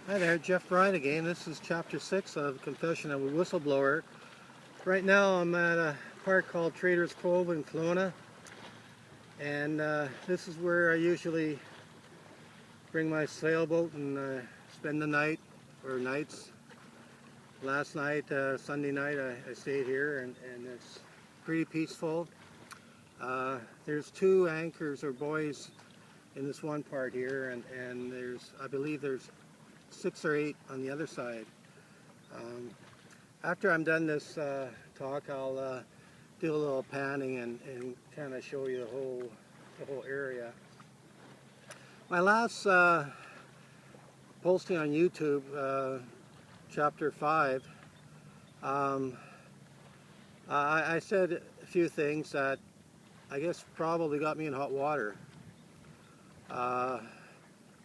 Hi there, Jeff Bryde again. This is Chapter 6 of Confession of a Whistleblower. Right now I'm at a park called Traders Cove in Kelowna, and this is where I usually bring my sailboat and spend the night, or nights. Last night, Sunday night, I stayed here, and it's pretty peaceful. There's two anchors or buoys in this one part here, and I believe there's 6 or 8 on the other side. After I'm done this talk, I'll do a little panning and kind of show you the whole area. My last posting on YouTube, Chapter 5, I said a few things that I guess probably got me in hot water.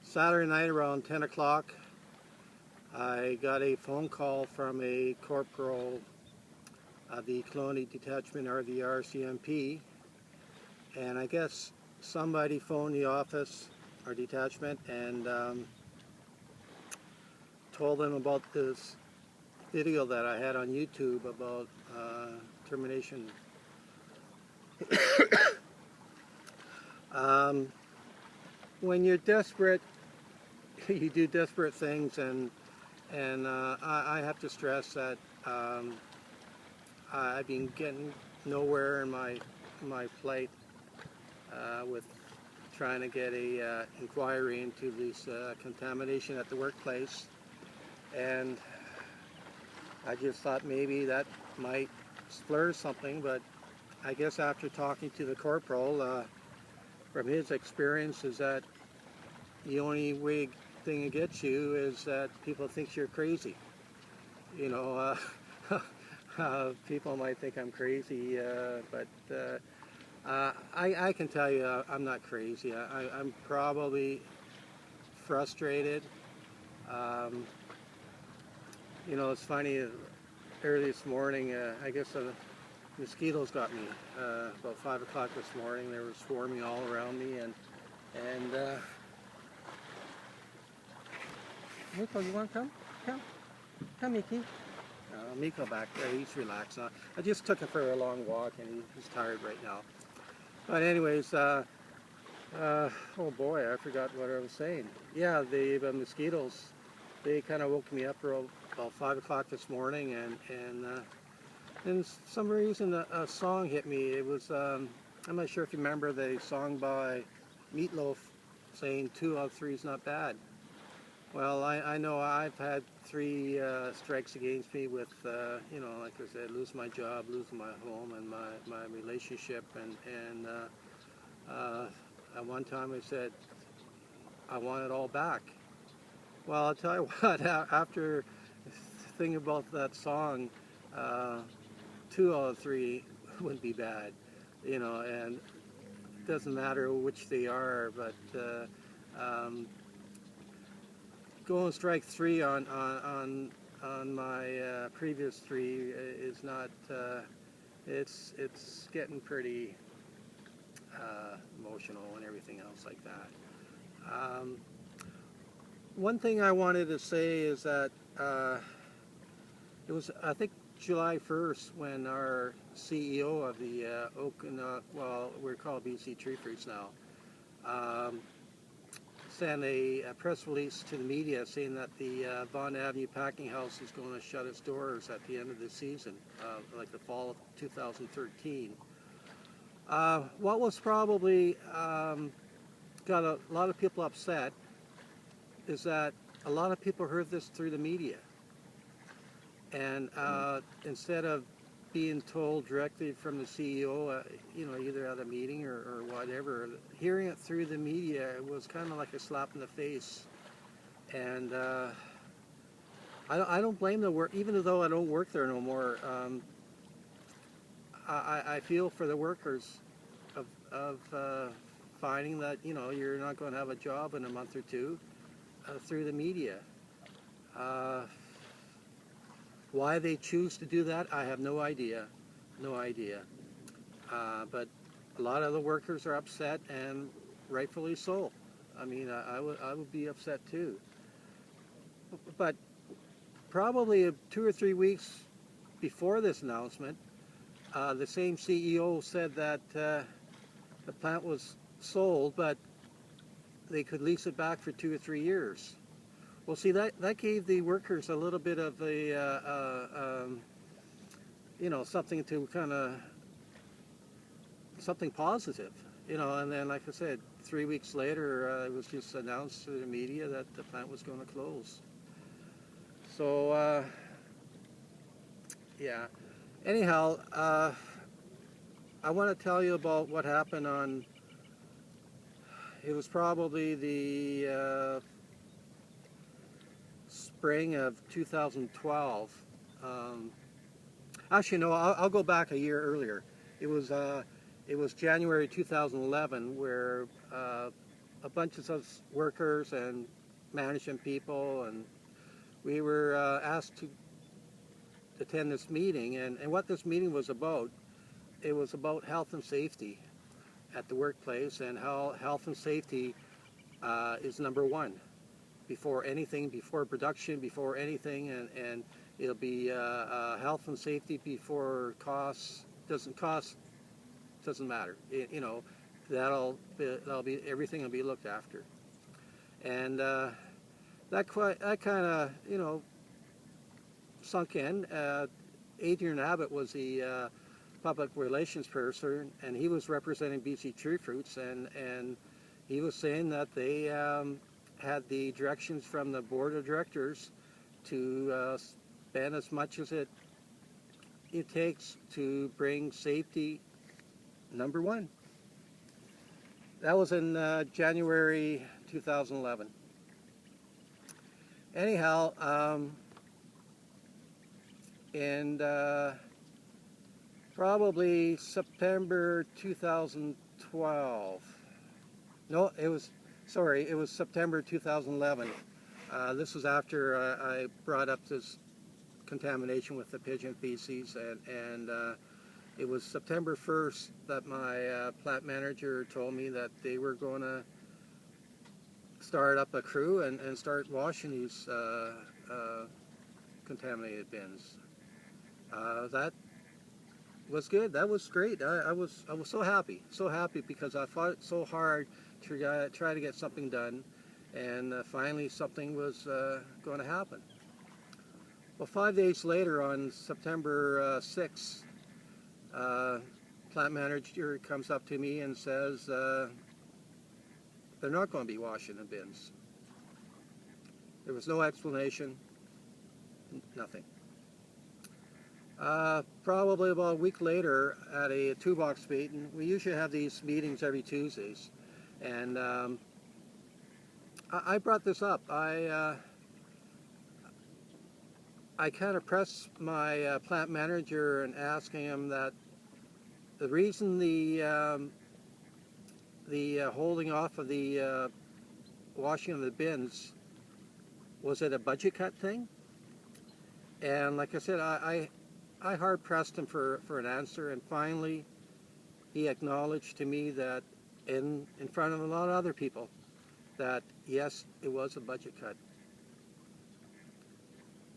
Saturday night around 10 o'clock, I got a phone call from a corporal of the Kelowna Detachment, or the RCMP, and I guess somebody phoned the office or detachment and told them about this video that I had on YouTube about termination. When you're desperate, you do desperate things, and I have to stress that I've been getting nowhere in my plight with trying to get a inquiry into this contamination at the workplace, and I just thought maybe that might spur something. But I guess after talking to the corporal, from his experience, is that the only thing that gets you is that people think you're crazy. You know, people might think I'm crazy, but I can tell you I'm not crazy. I'm probably frustrated. You know, it's funny, early this morning, I guess the mosquitoes got me. About 5 o'clock this morning, they were swarming all around me, and Miko, you want to come? Come, Mickey. Miko back there, he's relaxed. I just took him for a long walk, and he's tired right now. But anyways, oh boy, I forgot what I was saying. Yeah, the mosquitoes, they kind of woke me up around about 5 o'clock this morning, and for some reason a song hit me. It was, I'm not sure if you remember the song by Meatloaf saying 2 out of 3 is not bad. Well, I know I've had 3 strikes against me with, you know, like I said, losing my job, losing my home, and my relationship, and at one time I said I want it all back. Well, I'll tell you what, after thinking about that song, 2 out of 3 wouldn't be bad, you know, and it doesn't matter which they are, but going strike 3 on my previous 3 is not. It's getting pretty emotional and everything else like that. One thing I wanted to say is that it was, I think, July 1st when our CEO of the well, we're called BC Tree Fruits now, sent a press release to the media saying that the Vaughan Avenue packing house is going to shut its doors at the end of the season, like the fall of 2013. What was probably got a lot of people upset is that a lot of people heard this through the media, and instead of being told directly from the CEO, you know, either at a meeting or whatever, hearing it through the media was kind of like a slap in the face. And I don't blame the work, even though I don't work there no more. I feel for the workers of finding that, you know, you're not going to have a job in a month or two through the media. Why they choose to do that, I have no idea. No idea. But a lot of the workers are upset, and rightfully so. I mean, I would be upset too. but probably 2 or 3 weeks before this announcement, the same CEO said that the plant was sold, but they could lease it back for 2 or 3 years. Well, see, that gave the workers a little bit of something to kind of, something positive, and then, like I said, 3 weeks later, it was just announced to the media that the plant was going to close. So, yeah. Anyhow, I want to tell you about what happened on, it was probably the spring of 2012. Actually, no, I'll go back a year earlier. It was January 2011 where a bunch of us workers and management people, and we were asked to attend this meeting. And what this meeting was about, it was about health and safety at the workplace, and how health and safety is number one before anything, before production, before anything, and it'll be health and safety before costs. Doesn't matter. That'll be, everything will be looked after. And that kind of sunk in. Adrian Abbott was the public relations person, and he was representing BC Tree Fruits, and he was saying that they had the directions from the board of directors to spend as much as it takes to bring safety number one. That was in January 2011. Anyhow, and probably September 2012. No, it was September 2011. This was after I brought up this contamination with the pigeon feces, and it was September 1st that my plant manager told me that they were going to start up a crew and start washing these contaminated bins. That was good. That was great. I was so happy because I fought so hard to try to get something done, and finally something was going to happen. Well, 5 days later, on September 6th, plant manager comes up to me and says they're not going to be washing the bins. There was no explanation, nothing. Probably about a week later, at a two-box meeting, we usually have these meetings every Tuesdays, and I brought this up. I kind of pressed my plant manager and asking him that the reason the holding off of the washing of the bins, was it a budget cut thing? And like I said, I hard pressed him for an answer, and finally he acknowledged to me that in front of a lot of other people that yes, it was a budget cut.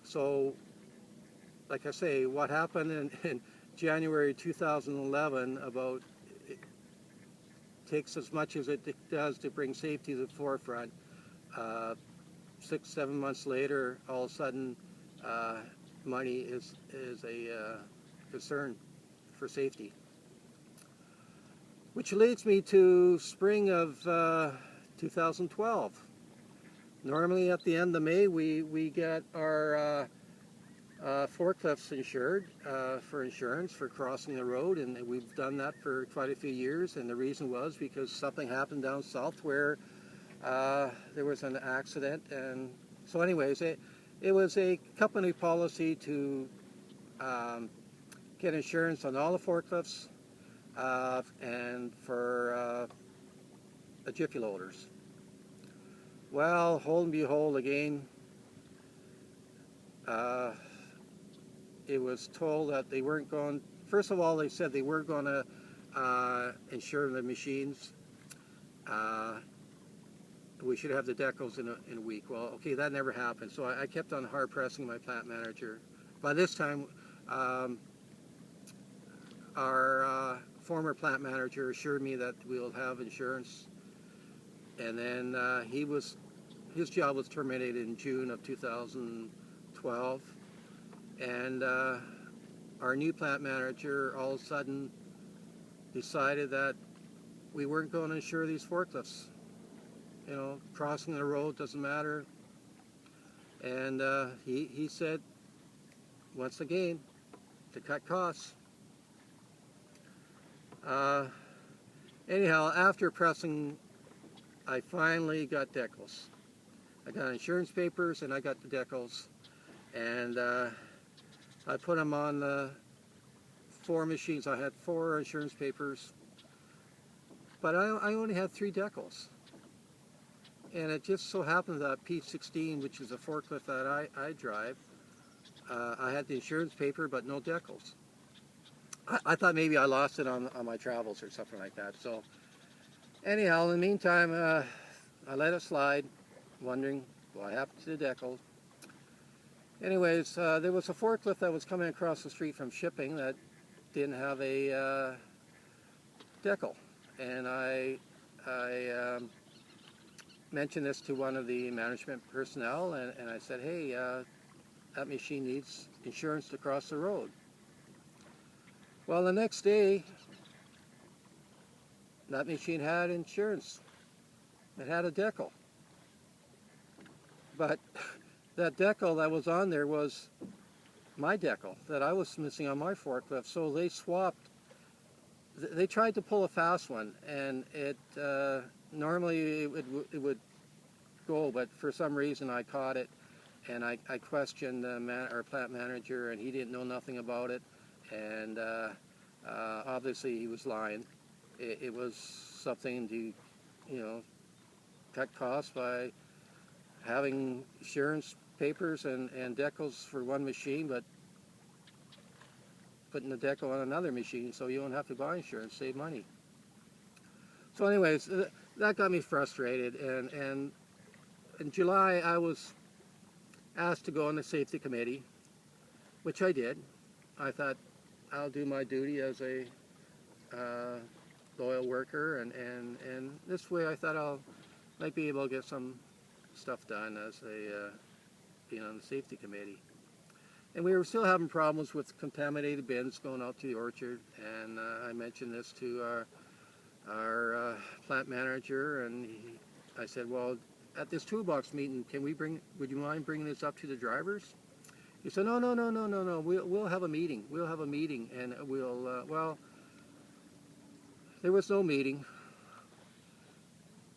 So, like I say, what happened in January 2011 about it takes as much as it does to bring safety to the forefront. 6-7 months later, all of a sudden, money is a concern for safety. Which leads me to spring of 2012. Normally at the end of May, we get our forklifts insured for insurance for crossing the road, and we've done that for quite a few years, and the reason was because something happened down south where there was an accident. And so anyways, it was a company policy to get insurance on all the forklifts and for the jiffy loaders. Well, hold and behold again, it was told that they weren't going, first of all they said they were going to insure the machines. we should have the decals in a week. Well, okay, that never happened. So I kept on hard pressing my plant manager. By this time, our former plant manager assured me that we'll have insurance, and then his job was terminated in June of 2012, and our new plant manager all of a sudden decided that we weren't going to insure these forklifts. You know, crossing the road doesn't matter. And he said, once again, to cut costs. Anyhow, after pressing, I finally got decals. I got insurance papers and I got the decals. And I put them on the 4 machines. I had 4 insurance papers, but I only had 3 decals. And it just so happened that P16, which is a forklift that I drive, I had the insurance paper but no decals. I thought maybe I lost it on my travels or something like that. So anyhow, in the meantime, I let it slide, wondering what happened to the decals. Anyways, there was a forklift that was coming across the street from shipping that didn't have a decal. And I mentioned this to one of the management personnel, and I said, hey, that machine needs insurance to cross the road. Well, the next day, that machine had insurance. It had a decal. But that decal that was on there was my decal that I was missing on my forklift, so they swapped. They tried to pull a fast one, and it normally it would go, but for some reason I caught it, and I questioned our plant manager, and he didn't know nothing about it, and obviously he was lying. It was something to, you know, cut costs by having insurance papers and decals for one machine, but putting the decal on another machine so you don't have to buy insurance, save money. So anyways, that got me frustrated, and in July I was asked to go on the safety committee, which I did. I thought I'll do my duty as a loyal worker, and this way I thought I might be able to get some stuff done as being on the safety committee. And we were still having problems with contaminated bins going out to the orchard, and I mentioned this to our plant manager, and I said, well, at this toolbox meeting, would you mind bringing this up to the drivers? He said, no, we'll have a meeting. We'll have a meeting, and we'll, well, there was no meeting.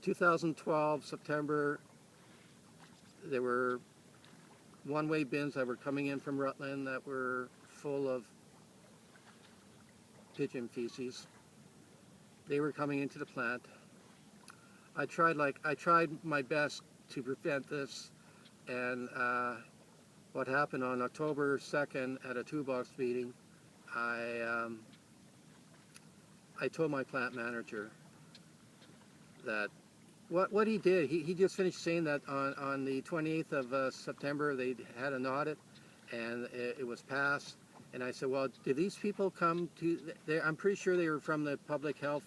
2012, September, there were one-way bins that were coming in from Rutland that were full of pigeon feces. They were coming into the plant. I tried my best to prevent this, and what happened on October 2nd at a toolbox meeting, I told my plant manager that what he did, he just finished saying that on the 28th of September they had an audit and it was passed, and I said, well, did these people come to, I'm pretty sure they were from the Public Health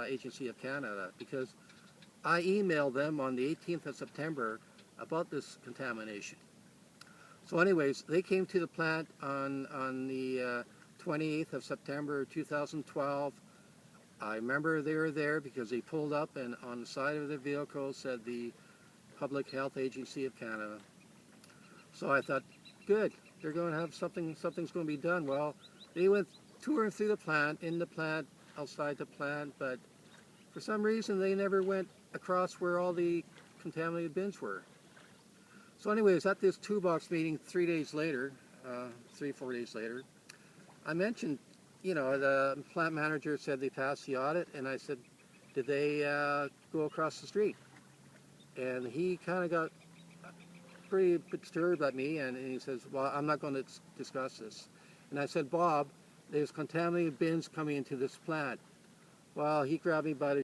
Agency of Canada, because I emailed them on the 18th of September about this contamination. So anyways, they came to the plant on the 28th of September 2012. I remember they were there because they pulled up, and on the side of the vehicle said the Public Health Agency of Canada. So I thought, good, they're going to have something's going to be done. Well, they went touring through the plant, in the plant, outside the plant, but for some reason they never went across where all the contaminated bins were. So anyways, at this toolbox meeting 4 days later, I mentioned, you know, the plant manager said they passed the audit, and I said, did they go across the street? And he kind of got pretty disturbed at me, and he says, well, I'm not going to discuss this. And I said, Bob, there's contaminated bins coming into this plant. Well, he grabbed me by the